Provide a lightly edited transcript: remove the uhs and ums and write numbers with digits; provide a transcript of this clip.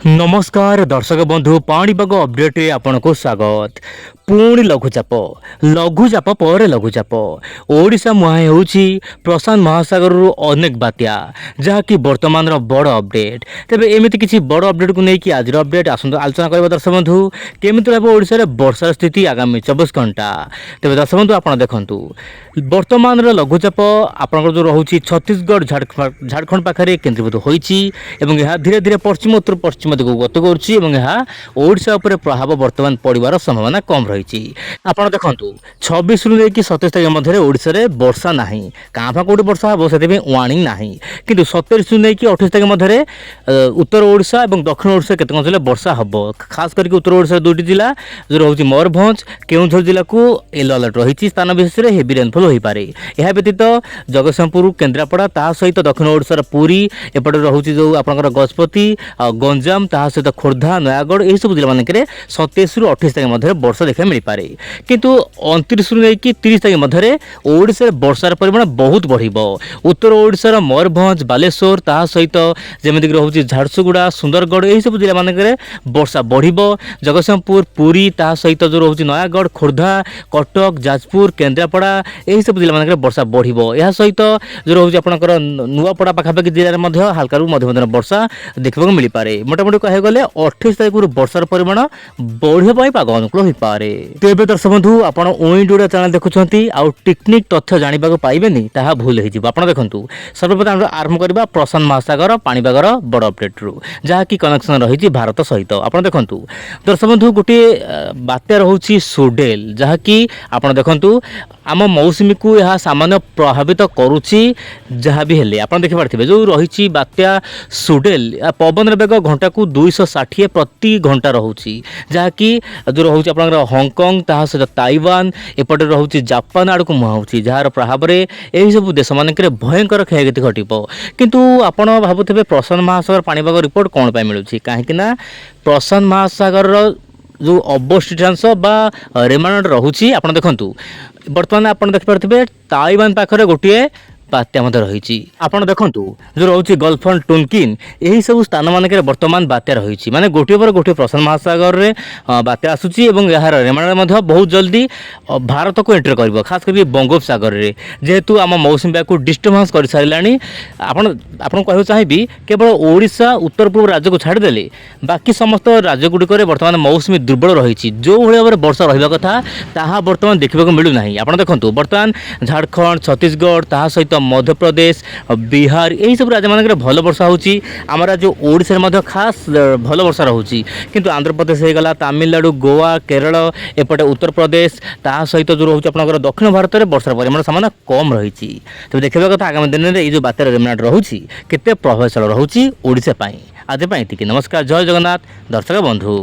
नमस्कार दर्शक बंधु पाणीपाग अपडेट आपनको स्वागत। पुणी लघुचाप पर लघुचाप ओडिशा मुहां होउछि प्रशांत महासागर अनेक बात्या जहाँकि वर्तमान बड़ अपडेट। तेबे एमिति किछि बड़ अपडेट को लेकिन आज अपडेट आलोचना करबा दर्शक बंधु केमिति रहबो ओडिशा रे वर्षा स्थिति आगामी 24 घंटा। तेबे दर्शक बंधु आपण देखंतु वर्तमान लघुचाप आपनकर जो रहुछि छत्तीसगढ़ झारखंड पाखरे केंद्रीभूत होइछि एवं यह धीरे धीरे पश्चिम उत्तर पश्चिम दिगକୁ गति କରୁଛି ଏବଂ ଏହା ଓଡ଼ିଶା ଉପରେ ପ୍ରଭାବ ବର୍ତ୍ତମାନ ପଡ଼ିବାର ସମ୍ଭାବନା କମ୍ ରହିଛି। ଆପଣ ଦେଖନ୍ତୁ 26 ରୁ ନେଇକି 27 ତାରିଖ ମଧ୍ୟରେ ଓଡ଼ିଶାରେ ବର୍ଷା ନାହିଁ, କାଁ ଭାଁ କୋଉଠି ବର୍ଷା ହେବ ସେଥିପାଇଁ ୱାର୍ଣ୍ଣିଂ ନାହିଁ। କିନ୍ତୁ 27 ରୁ ନେଇକି 28 ତାରିଖ ମଧ୍ୟରେ ଉତ୍ତର ଓଡ଼ିଶା ଏବଂ ଦକ୍ଷିଣ ଓଡ଼ିଶା କେତେକ ଅଞ୍ଚଳରେ ବର୍ଷା ହେବ। ଖାସ କରିକି ଉତ୍ତର ଓଡ଼ିଶାର ଦୁଇଟି ଜିଲ୍ଲା ଯେଉଁ ରହୁଛି ମୟୂରଭଞ୍ଜ କେଉଁଝର ଜିଲ୍ଲାକୁ ୟେଲୋ ଆଲର୍ଟ ରହିଛି, ସ୍ଥାନ ବିଶେଷରେ ହେଭି ରେନଫଲ୍ ହୋଇପାରେ। ଏହା ବ୍ୟତୀତ ଜଗତସିଂହପୁର କେନ୍ଦ୍ରାପଡ଼ା ତାହା ସହିତ ଦକ୍ଷିଣ ଓଡ଼ିଶାର ପୁରୀ ଏପଟେ ରହୁଛି ଯେଉଁ ଆପଣଙ୍କର ଗଜପତି ଗଞ୍ଜାମ ତାହା ସହିତ ଖୋର୍ଦ୍ଧା ନୟାଗଡ଼ ଏହିସବୁ ଜିଲ୍ଲା ମାନଙ୍କରେ 27 ରୁ 28 ତାରିଖ ମଧ୍ୟରେ ବର୍ଷା ଦେଖିବାକୁ ମିଳିପାରେ। କିନ୍ତୁ 29 ରୁ ନେଇକି 30 ତାରିଖ ମଧ୍ୟରେ ଓଡ଼ିଶାରେ ବର୍ଷାର ପରିମାଣ ବହୁତ ବଢ଼ିବ। ଉତ୍ତର ଓଡ଼ିଶାର ମୟୂରଭଞ୍ଜ ବାଲେଶ୍ୱର ତାହା ସହିତ ଯେମିତିକି ରହୁଛି ଝାରସୁଗୁଡ଼ା ସୁନ୍ଦରଗଡ଼ ଏହିସବୁ ଜିଲ୍ଲା ମାନଙ୍କରେ ବର୍ଷା ବଢ଼ିବ। ଜଗତସିଂହପୁର ପୁରୀ ତାହା ସହିତ ଯେଉଁ ରହୁଛି ନୟାଗଡ଼ ଖୋର୍ଦ୍ଧା କଟକ ଯାଜପୁର କେନ୍ଦ୍ରାପଡ଼ା ଏହିସବୁ ଜିଲ୍ଲା ମାନଙ୍କରେ ବର୍ଷା ବଢ଼ିବ। ଏହା ସହିତ ଯେଉଁ ରହୁଛି ଆପଣଙ୍କର ନୂଆପଡ଼ା ପାଖାପାଖି ଜିଲ୍ଲାରେ ମଧ୍ୟ ହାଲକାରୁ ମଧ୍ୟମ ଧରଣର ବର୍ଷା ଦେଖିବାକୁ ମିଳିପାରେ। ମୋଟାମୋଟି କହିବାକୁ ଗଲେ 28 ତାରିଖରୁ ବର୍ଷାର ପରିମାଣ ବଢ଼ିବା ପାଇଁ ପାଗ ଅନୁକୂଳ ହୋଇପାରେ। ତେବେ ଦର୍ଶକ ବନ୍ଧୁ ଆପଣ ଓଇଣ୍ଡିଓ ଚ୍ୟାନେଲ ଦେଖୁଛନ୍ତି ଆଉ ଟିକନିକ ତଥ୍ୟ ଜାଣିବାକୁ ପାଇବେନି ତାହା ଭୁଲ ହେଇଯିବ। ଆପଣ ଦେଖନ୍ତୁ ସର୍ବପ୍ରଥମେ ଆମେ ଆରମ୍ଭ କରିବା ପ୍ରଶାନ୍ତ ମହାସାଗର ପାଣିପାଗର ବଡ଼ ଅପଡେଟ୍ରୁ ଯାହାକି କନେକ୍ସନ ରହିଛି ଭାରତ ସହିତ। ଆପଣ ଦେଖନ୍ତୁ ଦର୍ଶକ ବନ୍ଧୁ ଗୋଟିଏ ବାତ୍ୟା ରହୁଛି ସୁଡେଲ ଯାହାକି ଆପଣ ଦେଖନ୍ତୁ ଆମ ମୌସୁମୀକୁ ଏହା ସାମାନ୍ୟ ପ୍ରଭାବିତ କରୁଛି। ଯାହା ବି ହେଲେ ଆପଣ ଦେଖିପାରୁଥିବେ ଯେଉଁ ରହିଛି ବାତ୍ୟା ସୁଡେଲ ପବନର ବେଗ ଘଣ୍ଟାକୁ 260 ପ୍ରତି ଘଣ୍ଟା ରହୁଛି, ଯାହାକି ଯେଉଁ ରହୁଛି ଆପଣଙ୍କର ହଂକଂ ତାହା ସହିତ ତାଇୱାନ ଏପଟେ ରହୁଛି ଜାପାନ ଆଡ଼କୁ ମୁହାଁଉଛି, ଯାହାର ପ୍ରଭାବରେ ଏହିସବୁ ଦେଶମାନଙ୍କରେ ଭୟଙ୍କର କ୍ଷୟକ୍ଷତି ଘଟିବ। କିନ୍ତୁ ଆପଣ ଭାବୁଥିବେ ପ୍ରଶାନ୍ତ ମହାସାଗର ପାଣିପାଗ ରିପୋର୍ଟ କ'ଣ ପାଇଁ ମିଳୁଛି, କାହିଁକିନା ପ୍ରଶାନ୍ତ ମହାସାଗରର ଯେଉଁ ଅବଶିଷ୍ଟାଂଶ ବା ରେମାଣ୍ଡ ରହୁଛି ଆପଣ ଦେଖନ୍ତୁ ବର୍ତ୍ତମାନ ଆପଣ ଦେଖିପାରୁଥିବେ ତାଇୱାନ ପାଖରେ ଗୋଟିଏ ବାତ୍ୟା ମଧ୍ୟ ରହିଛି। ଆପଣ ଦେଖନ୍ତୁ ଯେଉଁ ରହୁଛି ଗଲଫନ୍ ଟୁନକିନ୍ ଏହିସବୁ ସ୍ଥାନ ମାନଙ୍କରେ ବର୍ତ୍ତମାନ ବାତ୍ୟା ରହିଛି, ମାନେ ଗୋଟିଏ ପରେ ଗୋଟିଏ ପ୍ରଶାନ୍ତ ମହାସାଗରରେ ବାତ୍ୟା ଆସୁଛି ଏବଂ ଏହାର ରେମାଣ୍ଡ ମଧ୍ୟ ବହୁତ ଜଲ୍ଦି ଭାରତକୁ ଏଣ୍ଟ୍ରି କରିବ, ଖାସ କରିକି ବଙ୍ଗୋପସାଗରରେ। ଯେହେତୁ ଆମ ମୌସୁମୀ ବାୟୁକୁ ଡିଷ୍ଟର୍ବାନ୍ସ କରିସାରିଲାଣି ଆପଣଙ୍କୁ କହିବାକୁ ଚାହିଁବି କେବଳ ଓଡ଼ିଶା ଉତ୍ତର ପୂର୍ବ ରାଜ୍ୟକୁ ଛାଡ଼ିଦେଲେ ବାକି ସମସ୍ତ ରାଜ୍ୟଗୁଡ଼ିକରେ ବର୍ତ୍ତମାନ ମୌସୁମୀ ଦୁର୍ବଳ ରହିଛି। ଯେଉଁଭଳି ଭାବରେ ବର୍ଷା ରହିବା କଥା ତାହା ବର୍ତ୍ତମାନ ଦେଖିବାକୁ ମିଳୁନାହିଁ। ଆପଣ ଦେଖନ୍ତୁ ବର୍ତ୍ତମାନ ଝାଡ଼ଖଣ୍ଡ ଛତିଶଗଡ଼ ତାହା ସହିତ ମଧ୍ୟପ୍ରଦେଶ ବିହାର ଏହିସବୁ ରାଜ୍ୟମାନଙ୍କରେ ଭଲ ବର୍ଷା ହେଉଛି। ଆମ ରାଜ୍ୟ ଓଡ଼ିଶାରେ ମଧ୍ୟ ଖାସ୍ ଭଲ ବର୍ଷା ରହୁଛି, କିନ୍ତୁ ଆନ୍ଧ୍ରପ୍ରଦେଶ ହେଇଗଲା ତାମିଲନାଡ଼ୁ ଗୋଆ କେରଳ ଏପଟେ ଉତ୍ତରପ୍ରଦେଶ ତାହା ସହିତ ଯେଉଁ ରହୁଛି ଆପଣଙ୍କର ଦକ୍ଷିଣ ଭାରତରେ ବର୍ଷାର ପରିମାଣ ସାମାନ୍ୟ କମ୍ ରହିଛି। ତେବେ ଦେଖିବା କଥା ଆଗାମୀ ଦିନରେ ଏଇ ଯେଉଁ ବାତ୍ୟାର ରେମାଣ୍ଡ ରହୁଛି କେତେ ପ୍ରଭାବଶାଳୀ ରହୁଛି ଓଡ଼ିଶା ପାଇଁ। ଆଜି ପାଇଁ ଏତିକି। ନମସ୍କାର, ଜୟ ଜଗନ୍ନାଥ ଦର୍ଶକ ବନ୍ଧୁ।